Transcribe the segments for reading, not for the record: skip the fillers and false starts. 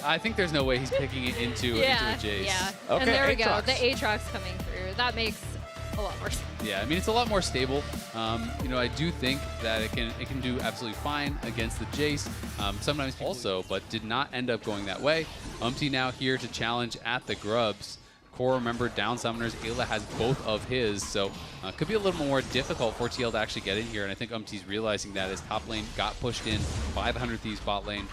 I think there's no way he's picking it into a Jace. Yeah, Okay, and there we go. Aatrox. The Aatrox coming through. That makes a lot more sense. Yeah, I mean, it's a lot more stable. You know, I do think that it can do absolutely fine against the Jace. Sometimes also, but did not end up going that way. Now here to challenge at the Grubs. Core, remember, down summoners. Ayla has both of his, so could be a little more difficult for TL to actually get in here. And I think Umti's realizing that his top lane got pushed in by the 100 Thieves bot lane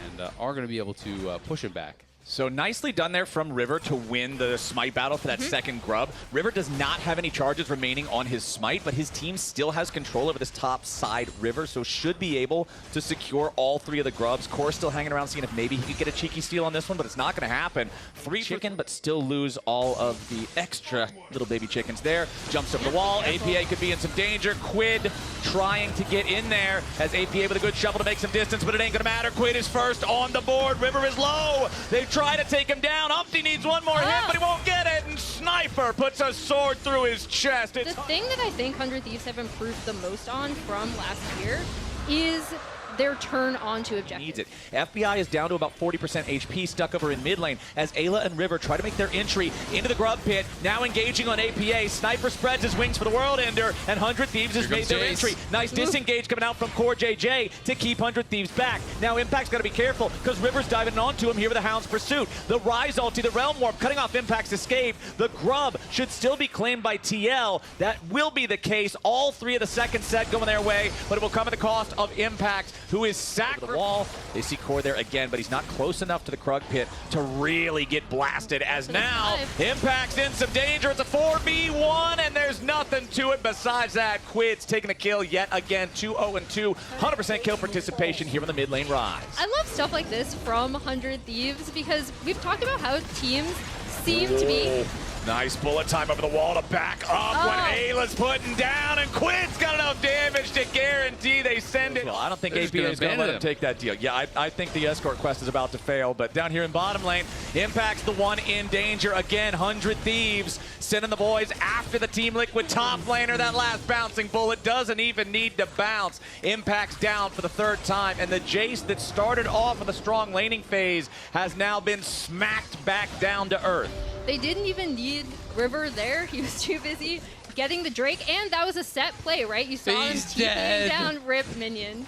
and are going to be able to push him back. So nicely done there from River to win the Smite battle for that second Grub. River does not have any charges remaining on his Smite, but his team still has control over this top side River, so should be able to secure all 3 of the Grubs. Core still hanging around seeing if maybe he could get a cheeky steal on this one, but it's not going to happen. 3 chicken, but still lose all of the extra little baby chickens there. Jumps over the wall. APA could be in some danger. Quid trying to get in there as APA with a good shovel to make some distance, but it ain't going to matter. Quid is first on the board. River is low. They try to take him down. Umpty needs one more hit, but he won't get it. And Sniper puts a sword through his chest. The thing that I think 100 Thieves have improved the most on from last year is their turn onto objectives. Needs it. FBI is down to about 40% HP, stuck over in mid lane as Ayla and River try to make their entry into the Grub pit. Now engaging on APA. Sniper spreads his wings for the World Ender, and 100 Thieves has made their entry. Nice disengage coming out from Core JJ to keep 100 Thieves back. Now Impact's got to be careful because River's diving onto him here with the Hound's Pursuit. The Rise ulti, the Realm Warp, cutting off Impact's escape. The Grub should still be claimed by TL. That will be the case. All 3 of the second set going their way, but it will come at the cost of Impact, who is sacked over the wall. They see Core there again, but he's not close enough to the Krug pit to really get blasted, as now Impact's in some danger. It's a 4v1, and there's nothing to it besides that. Quid's taking a kill yet again. 2-0-2. 100% kill participation here on the mid lane Rise. I love stuff like this from 100 Thieves because we've talked about how teams seem to be... Nice bullet time over the wall to back up when Ayla's putting down, and Quid's got enough damage to guarantee they send it. Well, I don't think APA is going to let him take that deal. Yeah, I think the escort quest is about to fail, but down here in bottom lane, Impact's the one in danger. Again, 100 Thieves sending the boys after the Team Liquid top laner. That last bouncing bullet doesn't even need to bounce. Impact's down for the 3rd time, and the Jace that started off with a strong laning phase has now been smacked back down to earth. They didn't even need River there. He was too busy getting the Drake, and that was a set play, right? You saw him TPing down Rip Minion.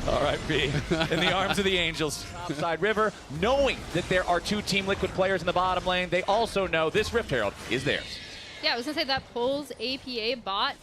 R.I.P. in the arms of the Angels. Outside River, knowing that there are 2 Team Liquid players in the bottom lane, they also know this Rift Herald is theirs. Yeah, I was going to say that pulls APA bot.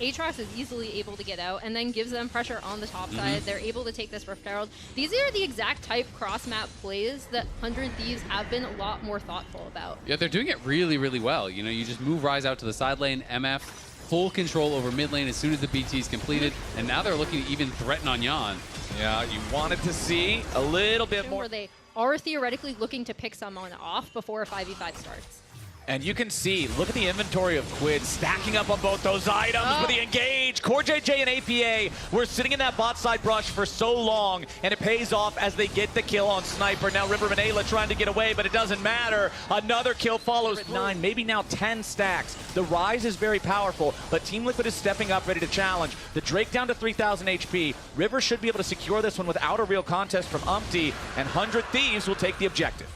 Aatrox is easily able to get out and then gives them pressure on the top side. They're able to take this Rift Herald. These are the exact type cross-map plays that 100 Thieves have been a lot more thoughtful about. Yeah, they're doing it really, really well. You know, you just move Rise out to the side lane, MF, full control over mid lane as soon as the BT is completed, and now they're looking to even threaten on Yan. Yeah, you wanted to see a little bit more. Where they are theoretically looking to pick someone off before a 5v5 starts. And you can see, look at the inventory of Quid stacking up on both those items with the engage. Core JJ and APA were sitting in that bot side brush for so long, and it pays off as they get the kill on Sniper. Now River and Ayla trying to get away, but it doesn't matter. Another kill follows. 9, maybe now 10 stacks. The Rise is very powerful, but Team Liquid is stepping up, ready to challenge. The Drake down to 3,000 HP. River should be able to secure this one without a real contest from Umpty, and 100 Thieves will take the objective.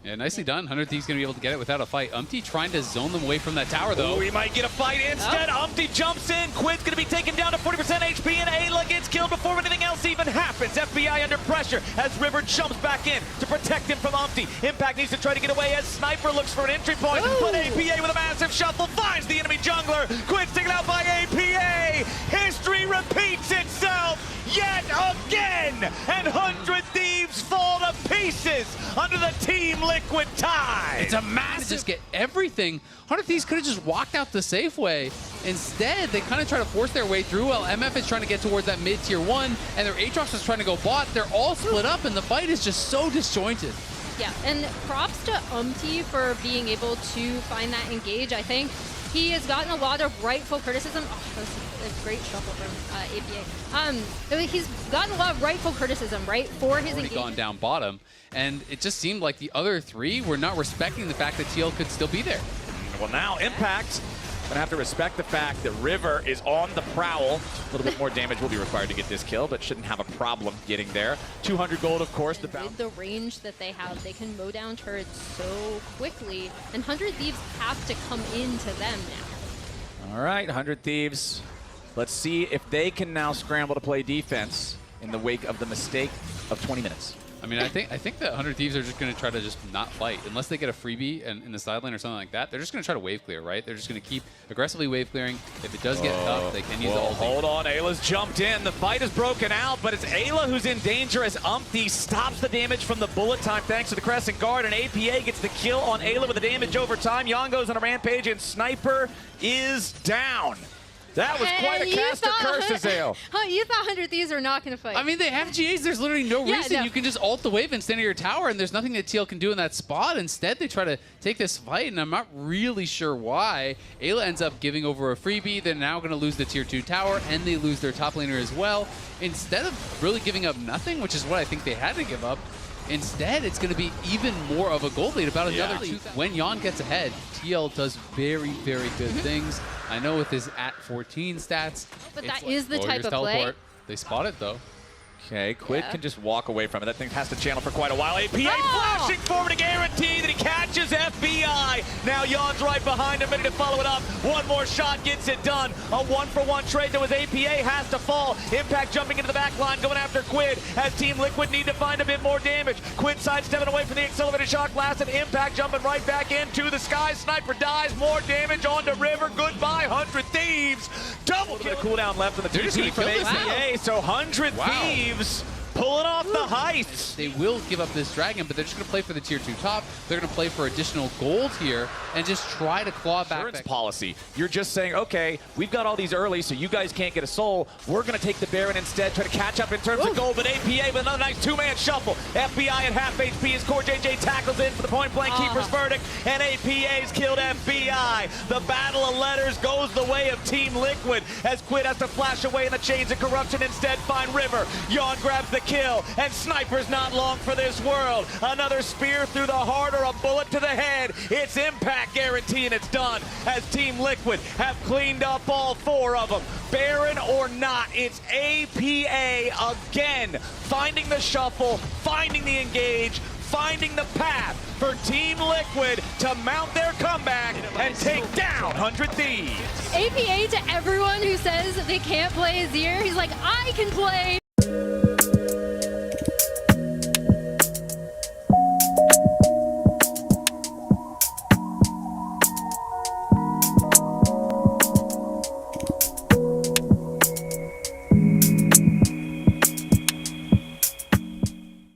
Yeah, nicely done. 100 Thieves going to be able to get it without a fight. Umpty trying to zone them away from that tower, though. We might get a fight instead. Umpty jumps in. Quid's going to be taken down to 40% HP, and Ayla gets killed before anything else even happens. FBI under pressure as River jumps back in to protect him from Umpty. Impact needs to try to get away as Sniper looks for an entry point, but APA with a massive shuffle finds the enemy jungler. Quid's taken out by APA. History repeats itself yet again, and 100 Thieves fall to pieces under the Team Liquid tide. It's a massive... Just get everything. 100 Thieves could have just walked out the safe way. Instead, they kind of try to force their way through while MF is trying to get towards that mid-tier 1, and their Aatrox is trying to go bot. They're all split up, and the fight is just so disjointed. Yeah, and props to Umpty for being able to find that engage. I think he has gotten a lot of rightful criticism. Oh, that was a great shuffle from APA. He's gotten a lot of rightful criticism, right, for his engagement. Gone down bottom, and it just seemed like the other 3 were not respecting the fact that TL could still be there. Well, now Impact Gonna have to respect the fact that River is on the prowl. A little bit more damage will be required to get this kill, but shouldn't have a problem getting there. 200 gold, of course. With the range that they have, they can mow down turrets so quickly, and 100 Thieves have to come into them now. All right, 100 Thieves. Let's see if they can now scramble to play defense in the wake of the mistake of 20 minutes. I mean, I think that 100 Thieves are just going to try to just not fight. Unless they get a freebie in the sideline or something like that, they're just going to try to wave clear, right? They're just going to keep aggressively wave clearing. If it does get tough, they can use the ulti. Hold on, Ayla's jumped in. The fight is broken out, but it's Ayla who's in danger as Umpty stops the damage from the bullet time thanks to the Crescent Guard, and APA gets the kill on Ayla with the damage over time. Yon goes on a rampage, and Sniper is down. That was quite a cast of curses, Ale. You thought 100 Thieves are not going to fight. I mean, they have GAs. There's literally no reason. You can just ult the wave and stand at your tower, and there's nothing that TL can do in that spot. Instead, they try to take this fight, and I'm not really sure why. Ayla ends up giving over a freebie. They're now going to lose the tier 2 tower, and they lose their top laner as well. Instead of really giving up nothing, which is what I think they had to give up, instead, it's going to be even more of a gold lead, about another 2,000. When Yon gets ahead, TL does very, very good things. I know with his at 14 stats. But that is the type of play. They spot it, though. Okay, Quid can just walk away from it. That thing has to channel for quite a while. APA flashing forward to guarantee that he catches FBI. Now Yon's right behind him, ready to follow it up. One more shot gets it done. A one-for-one trade that was APA has to fall. Impact jumping into the back line, going after Quid as Team Liquid need to find a bit more damage. Quid sidestepping away from the accelerated shock blast, and Impact jumping right back into the sky. Sniper dies, more damage onto River. Goodbye, 100 Thieves. Double kill. Cooldown left on the TP from APA, so 100 Thieves pulling off the heists. They will give up this dragon, but they're just going to play for the tier 2 top. They're going to play for additional gold here and just try to claw back. Insurance policy. You're just saying, okay, we've got all these early, so you guys can't get a soul. We're going to take the Baron instead, try to catch up in terms of gold, but APA with another nice two-man shuffle. FBI at half HP as Core JJ tackles in for the point-blank keeper's verdict, and APA's killed FBI. The battle of letters goes the way of Team Liquid as Quid has to flash away in the chains of corruption, instead find River. Yon grabs the kill, and Sniper's not long for this world. Another spear through the heart or a bullet to the head. It's Impact guaranteeing it's done as Team Liquid have cleaned up all 4 of them. Baron or not, it's APA again, finding the shuffle, finding the engage, finding the path for Team Liquid to mount their comeback and take down 100 Thieves. APA to everyone who says they can't play Azir, he's like, I can play